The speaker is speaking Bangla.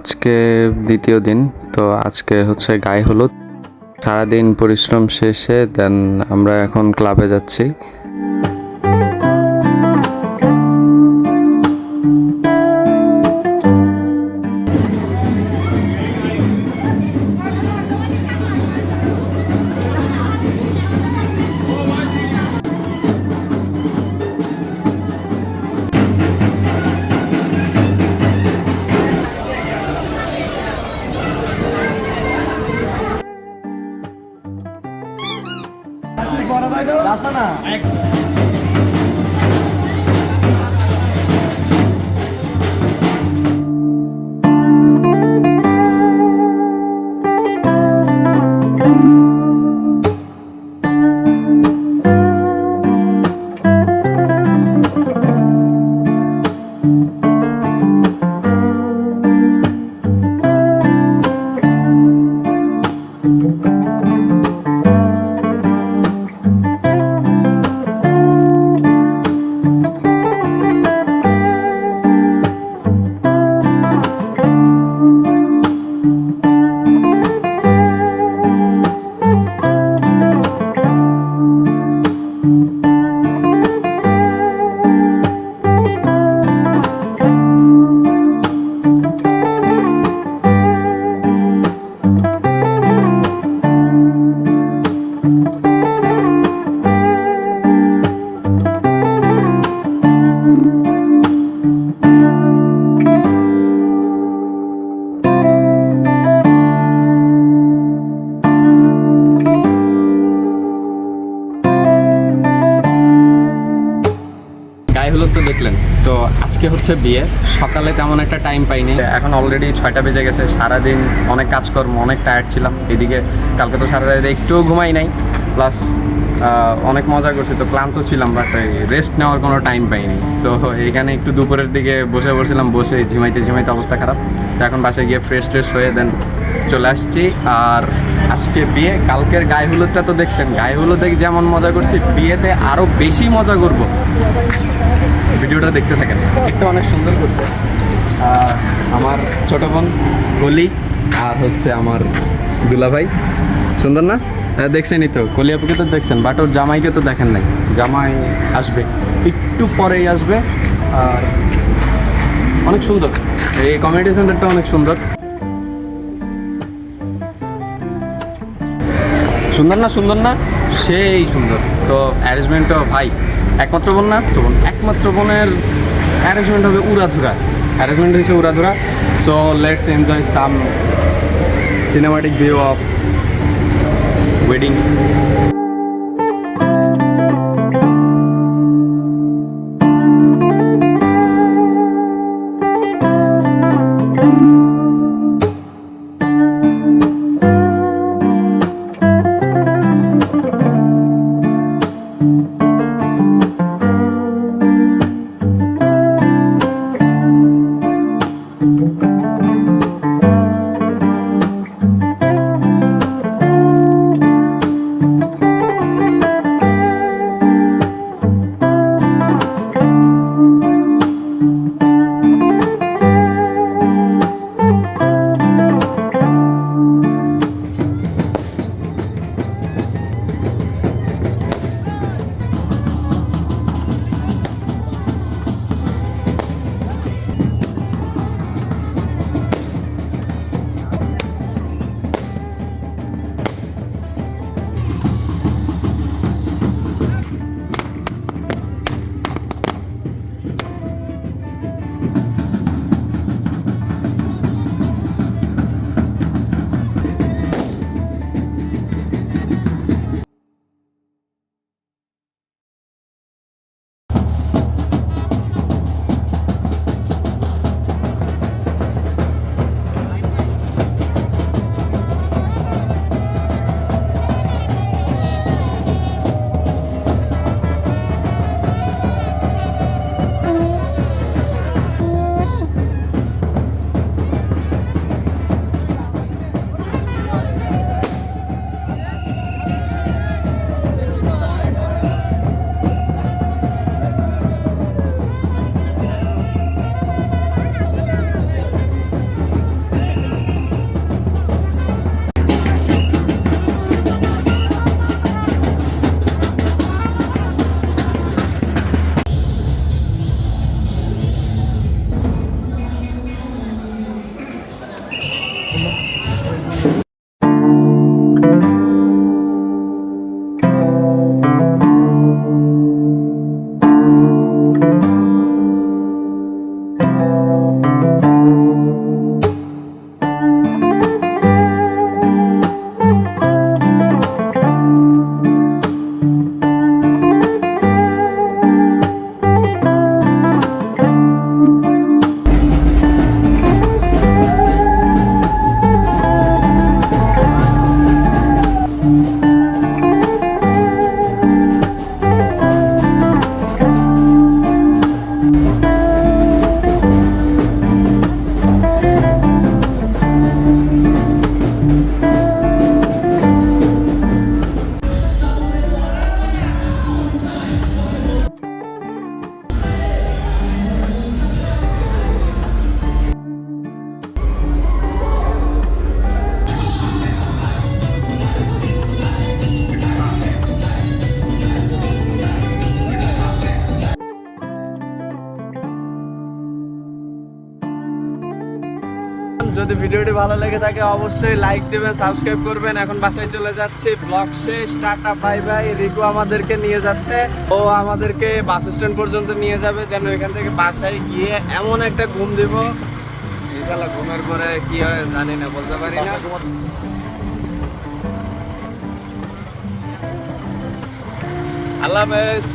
আজকে দ্বিতীয় দিন। তো আজকে হচ্ছে গায়ে হলুদ। সারাদিন পরিশ্রম শেষে দেন আমরা এখন ক্লাবে যাচ্ছি। গায়ে হলুদ তো দেখলেন। তো আজকে হচ্ছে বিয়ে। সকালে তেমন একটা টাইম পাইনি, এখন অলরেডি 6টা বেজে গেছে। সারাদিন অনেক কাজকর্ম, অনেক টায়ার্ড ছিলাম। এদিকে কালকে তো সারা রাত একটুও ঘুমাই নাই, প্লাস অনেক মজা করছি, তো ক্লান্ত ছিলাম, বাট রেস্ট নেওয়ার কোনো টাইম পাইনি। তো এখানে একটু দুপুরের দিকে বসে পড়ছিলাম, বসে ঝিমাইতে অবস্থা খারাপ। তো এখন বাসায় গিয়ে ফ্রেশ হয়ে দেন চলে আসছি। আর আজকে বিয়ে, কালকের গায়ে হলুদটা তো দেখছেন। গায়ে হলুদে যেমন মজা করছি, বিয়েতে আরও বেশি মজা করব। ভিডিওটা দেখতে থাকেন। একটা অনেক সুন্দর করছে আমার ছোট বোন কলি, আর হচ্ছে আমার দুলাভাই। সুন্দর না? দেখছেনই তো, কলি আপুকে তো দেখছেন, বাট ওর জামাইকে তো দেখেন নাই। জামাই আসবে একটু পরেই আসবে। আর অনেক সুন্দর, এই কমিউনিটি সেন্টারটা অনেক সুন্দর। সুন্দর না সেই সুন্দর। তো অ্যারেঞ্জমেন্টও ভাই, একমাত্র বোন না তো বোন, একমাত্র বোনের অ্যারেঞ্জমেন্ট হবে উড়াধুরা। অ্যারেঞ্জমেন্ট হয়েছে উড়াধুরা। So let's enjoy some cinematic view of wedding. যদি ভিডিওটি ভালো লেগে থাকে অবশ্যই লাইক দিবেন, সাবস্ক্রাইব করবেন। এখন বাসায় চলে যাচ্ছি, ব্লগ শেষ, টাটা বাই বাই। রিকু আমাদেরকে নিয়ে যাচ্ছে, ও আমাদেরকে বাস স্ট্যান্ড পর্যন্ত নিয়ে যাবে, দেন ওইখান থেকে বাসায় গিয়ে এমন একটা ঘুম দিব, ইনশাল্লাহ ঘুমের পরে কি হয় জানি না, বলতে পারি না। আল্লাহ হাফেজ।